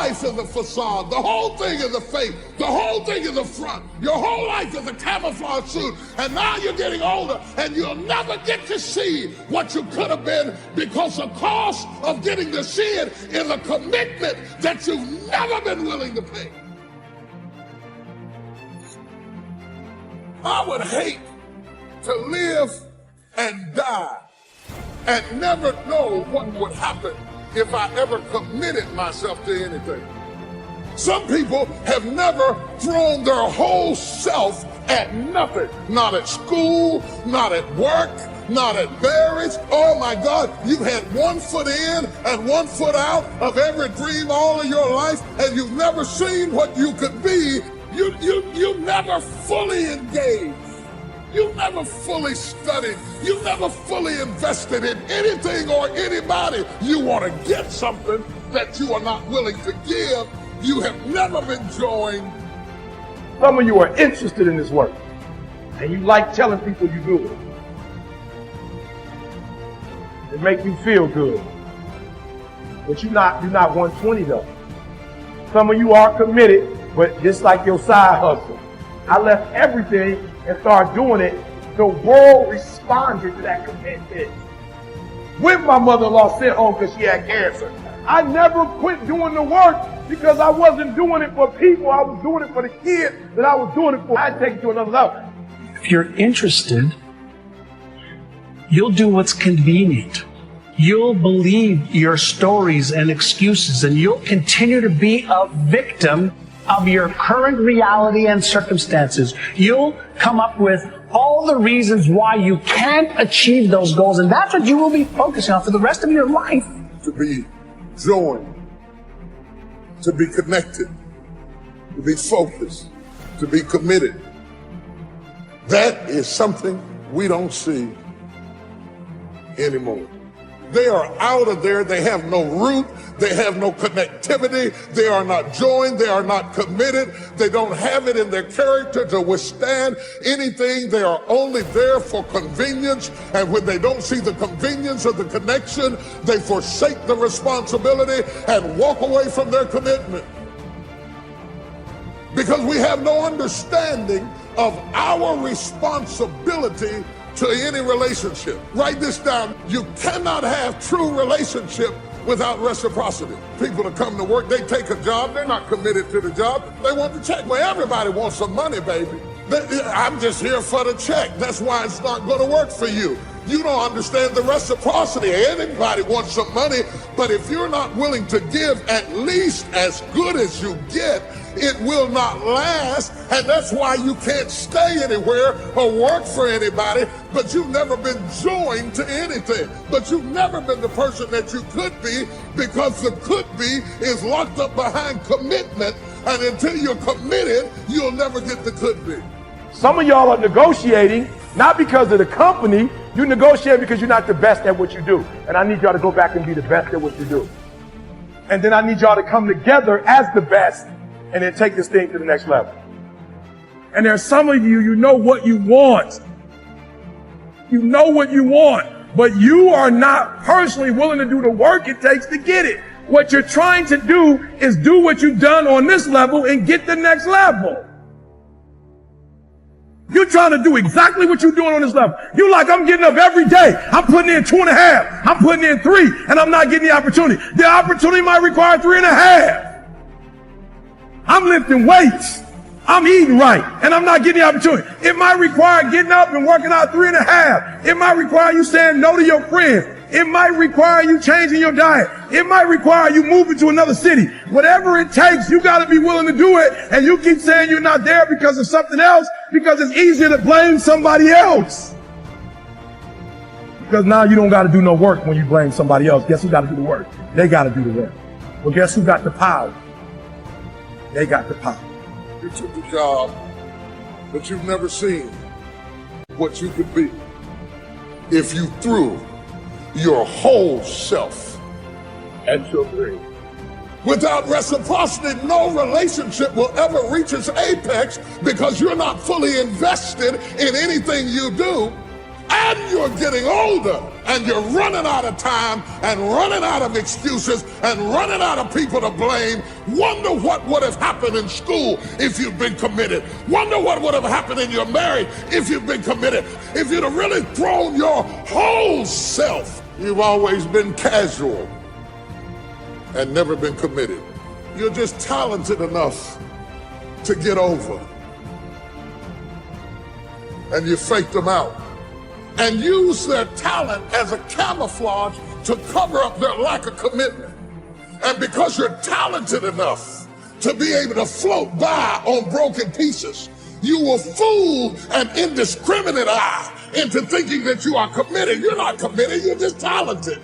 life is a facade. The whole thing is a fake. The whole thing is a front. Your whole life is a camouflage suit. And now you're getting older and you'll never get to see what you could have been, because the cost of getting to see it is a commitment that you've never been willing to pay. I would hate to live and die and never know what would happen if I ever committed myself to anything. Some people have never thrown their whole self at nothing. Not at school, not at work, not at marriage. Oh my God, you had 1 foot in and 1 foot out of every dream all of your life, and you've never seen what you could be. You never fully engaged. You never fully studied. You never fully invested in anything or anybody. You want to get something that you are not willing to give. You have never been joined. Some of you are interested in this work, and you like telling people you do it. It makes you feel good. But you're not 120 though. Some of you are committed, but just like your side hustle, I left everything and started doing it. The world responded to that commitment. When my mother-in-law sent home because she had cancer, I never quit doing the work because I wasn't doing it for people. I was doing it for the kids that I was doing it for. I'd take it to another level. If you're interested, you'll do what's convenient. You'll believe your stories and excuses, and you'll continue to be a victim of your current reality and circumstances. You'll come up with all the reasons why you can't achieve those goals, and that's what you will be focusing on for the rest of your life. To be joined, to be connected, to be focused, to be committed. That is something we don't see anymore. They are out of there. They have no root. They have no connectivity. They are not joined. They are not committed. They don't have it in their character to withstand anything. They are only there for convenience. And when they don't see the convenience of the connection, they forsake the responsibility and walk away from their commitment. Because we have no understanding of our responsibility to any relationship. Write this down. You cannot have true relationship without reciprocity. People that come to work, they take a job, they're not committed to the job. They want the check. Well, everybody wants some money, baby. I'm just here for the check. That's why it's not going to work for you. You don't understand the reciprocity. Anybody wants some money, but if you're not willing to give at least as good as you get, it will not last, and that's why you can't stay anywhere or work for anybody. But you've never been joined to anything. But you've never been the person that you could be, because the could be is locked up behind commitment, and until you're committed, you'll never get the could be. Some of y'all are negotiating not because of the company. You negotiate because you're not the best at what you do. And I need y'all to go back and be the best at what you do. And then I need y'all to come together as the best and then take this thing to the next level. And there's some of you, you know what you want. You know what you want, but you are not personally willing to do the work it takes to get it. What you're trying to do is do what you've done on this level and get the next level. You're trying to do exactly what you're doing on this level. You're like, I'm getting up every day. I'm putting in 2.5. I'm putting in 3, and I'm not getting the opportunity. The opportunity might require 3.5. I'm lifting weights. I'm eating right, and I'm not getting the opportunity. It might require getting up and working out 3.5. It might require you saying no to your friends. It might require you changing your diet. It might require you moving to another city. Whatever it takes, you got to be willing to do it. And you keep saying you're not there because of something else, because it's easier to blame somebody else. Because now you don't got to do no work when you blame somebody else. Guess who got to do the work? They got to do the work. Well, guess who got the power? They got the power. You took the job, but you've never seen what you could be if you threw your whole self at your dream. Without reciprocity, no relationship will ever reach its apex, because you're not fully invested in anything you do. and you're getting older, and you're running out of time and running out of excuses and running out of people to blame, wonder what would have happened in school if you'd been committed. Wonder what would have happened in your marriage if you'd been committed. If you'd have really thrown your whole self. You've always been casual and never been committed. You're just talented enough to get over. And you fake them out and use their talent as a camouflage to cover up their lack of commitment. And because you're talented enough to be able to float by on broken pieces, you will fool an indiscriminate eye into thinking that you are committed. You're not committed, you're just talented.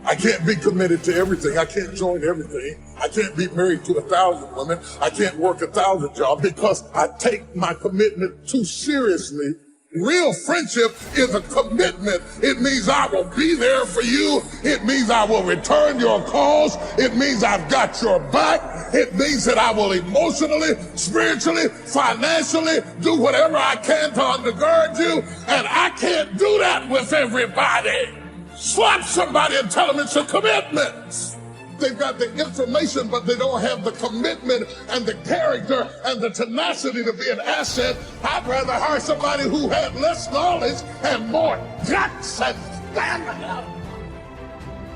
I can't be committed to everything. I can't join everything. I can't be married to 1,000 women. I can't work 1,000 jobs because I take my commitment too seriously. Real friendship is a commitment. It means I will be there for you. It means I will return your calls. It means I've got your back. It means that I will emotionally, spiritually, financially do whatever I can to undergird you. And I can't do that with everybody. Slap somebody and tell them it's a commitment. They've got the information, but they don't have the commitment and the character and the tenacity to be an asset. I'd rather hire somebody who had less knowledge and more guts and stamina.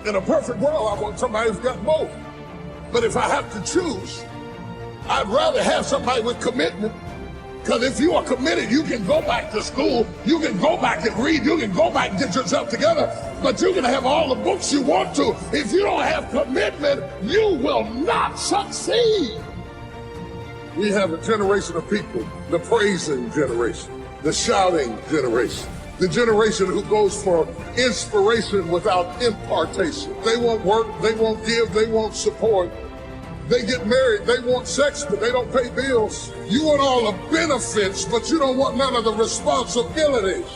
In a perfect world, I want somebody who's got both. But if I have to choose, I'd rather have somebody with commitment. Because if you are committed, you can go back to school, you can go back and read, you can go back and get yourself together, but you can have all the books you want to. If you don't have commitment, you will not succeed. We have a generation of people, the praising generation, the shouting generation, the generation who goes for inspiration without impartation. They won't work, they won't give, they won't support. They get married, they want sex, but they don't pay bills. You want all the benefits, but you don't want none of the responsibilities.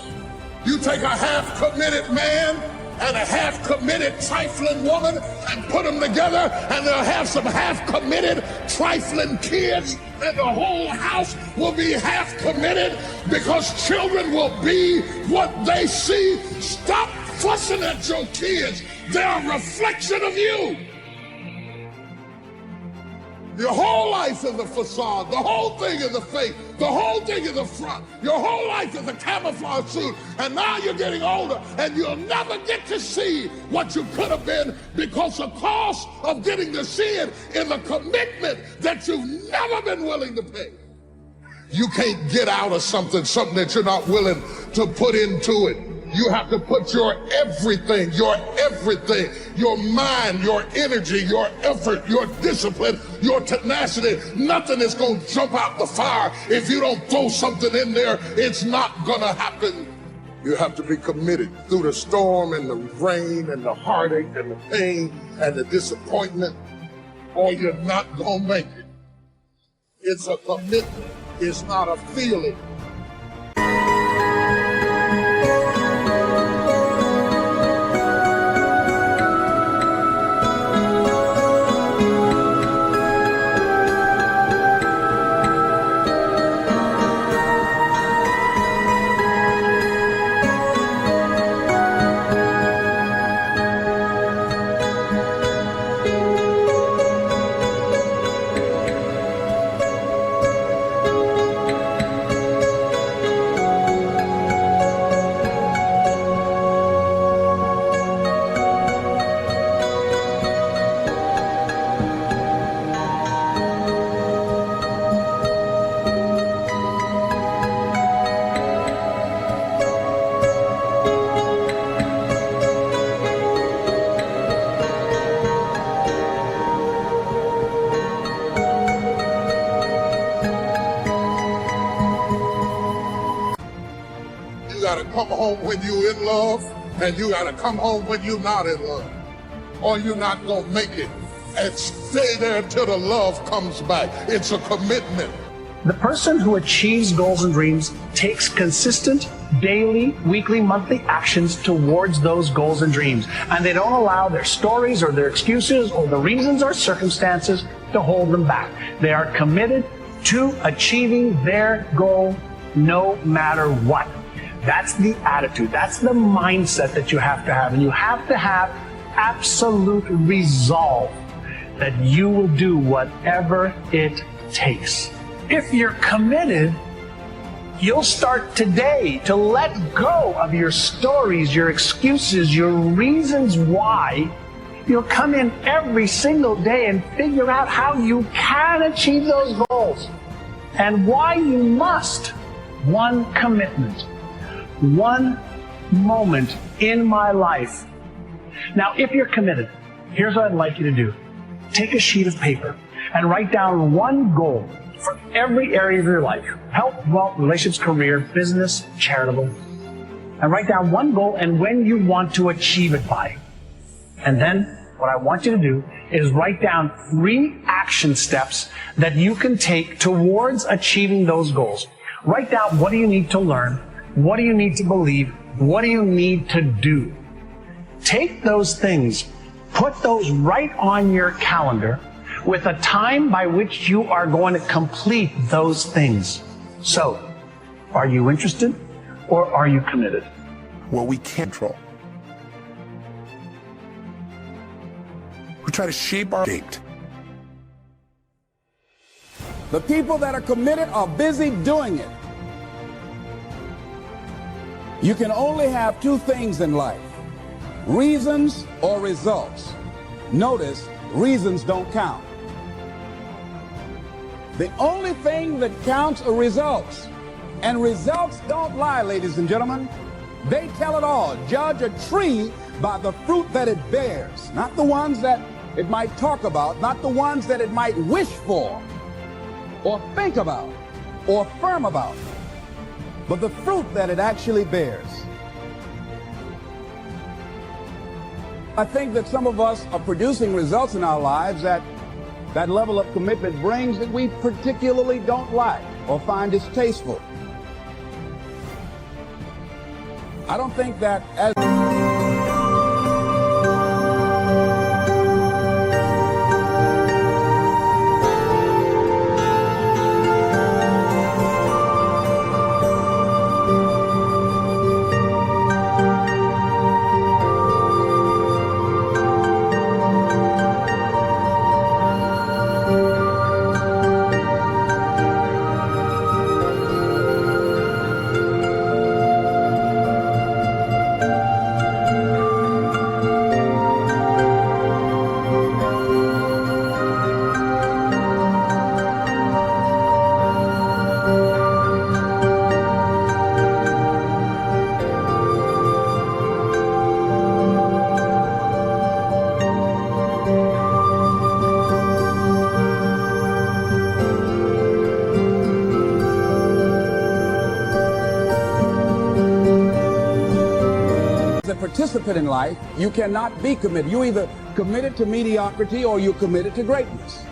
You take a half-committed man and a half-committed trifling woman and put them together, and they'll have some half-committed trifling kids, and the whole house will be half-committed because children will be what they see. Stop fussing at your kids. They're a reflection of you. Your whole life is a facade. The whole thing is a fake. The whole thing is a front. Your whole life is a camouflage suit. And now you're getting older and you'll never get to see what you could have been because the cost of getting to see it is a commitment that you've never been willing to pay. You can't get out of something that you're not willing to put into it. You have to put your everything, your mind, your energy, your effort, your discipline, your tenacity. Nothing is going to jump out the fire. If you don't throw something in there, it's not going to happen. You have to be committed through the storm and the rain and the heartache and the pain and the disappointment, or you're not going to make it. It's a commitment. It's not a feeling. You gotta come home when you're in love, and you gotta come home when you're not in love, or you're not gonna make it. And stay there until the love comes back. It's a commitment. The person who achieves goals and dreams takes consistent, daily, weekly, monthly actions towards those goals and dreams. And they don't allow their stories or their excuses or the reasons or circumstances to hold them back. They are committed to achieving their goal no matter what. That's the attitude. That's the mindset that you have to have. And you have to have absolute resolve that you will do whatever it takes. If you're committed, you'll start today to let go of your stories, your excuses, your reasons why. You'll come in every single day and figure out how you can achieve those goals and why you must. One commitment, one moment in my life. Now, if you're committed, here's what I'd like you to do. Take a sheet of paper and write down one goal for every area of your life. Health, wealth, relationships, career, business, charitable. And write down one goal and when you want to achieve it by. And then what I want you to do is write down 3 action steps that you can take towards achieving those goals. Write down, what do you need to learn? What do you need to believe? What do you need to do? Take those things, put those right on your calendar with a time by which you are going to complete those things. So, are you interested or are you committed? Well, we can't control. We try to shape our fate. The people that are committed are busy doing it. You can only have 2 things in life, reasons or results. Notice, reasons don't count. The only thing that counts are results. And results don't lie, ladies and gentlemen. They tell it all. Judge a tree by the fruit that it bears, not the ones that it might talk about, not the ones that it might wish for, or think about, or affirm about, but the fruit that it actually bears. I think that some of us are producing results in our lives that level of commitment brings that we particularly don't like or find distasteful. I don't think that as participant in life, you cannot be committed. You're either committed to mediocrity or you're committed to greatness.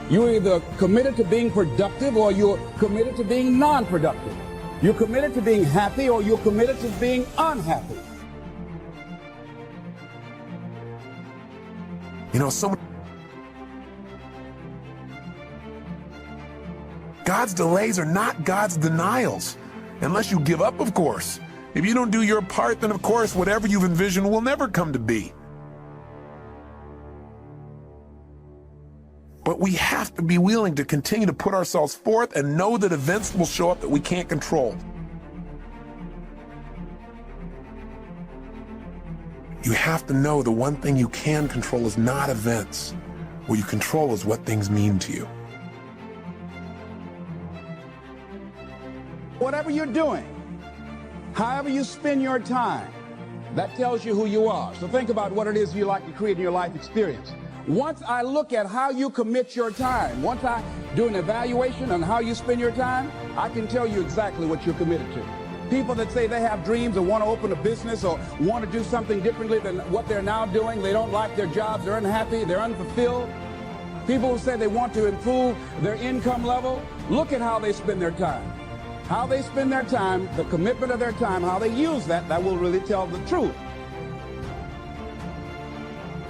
You're either committed to being productive or you're committed to being non-productive. You're committed to being happy or you're committed to being unhappy. You know, God's delays are not God's denials, unless you give up, of course. If you don't do your part, then of course whatever you've envisioned will never come to be. But we have to be willing to continue to put ourselves forth and know that events will show up that we can't control. You have to know the one thing you can control is not events. What you control is what things mean to you. Whatever you're doing, however you spend your time, that tells you who you are. So think about what it is you like to create in your life experience. Once I look at how you commit your time, once I do an evaluation on how you spend your time, I can tell you exactly what you're committed to. People that say they have dreams or want to open a business or want to do something differently than what they're now doing, they don't like their jobs, they're unhappy, they're unfulfilled. People who say they want to improve their income level, look at how they spend their time. How they spend their time, the commitment of their time, how they use that will really tell the truth.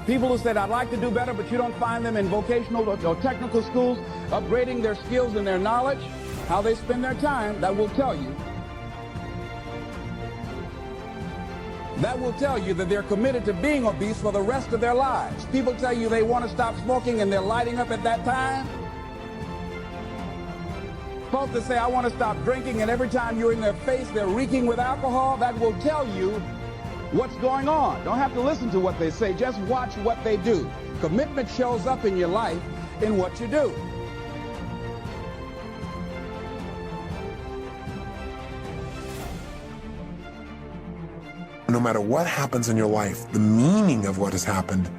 People who said, I'd like to do better, but you don't find them in vocational or technical schools, upgrading their skills and their knowledge, how they spend their time, that will tell you. That will tell you that they're committed to being obese for the rest of their lives. People tell you they want to stop smoking and they're lighting up at that time. Folks that say, I want to stop drinking, and every time you're in their face, they're reeking with alcohol. That will tell you what's going on. Don't have to listen to what they say. Just watch what they do. Commitment shows up in your life in what you do. No matter what happens in your life, the meaning of what has happened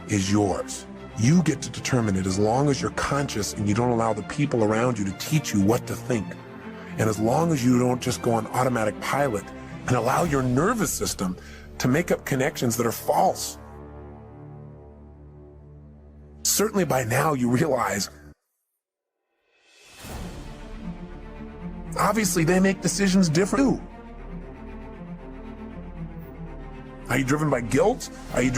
is yours. You get to determine it as long as you're conscious and you don't allow the people around you to teach you what to think. And as long as you don't just go on automatic pilot and allow your nervous system to make up connections that are false. Certainly by now you realize, obviously they make decisions different too. Are you driven by guilt? Are you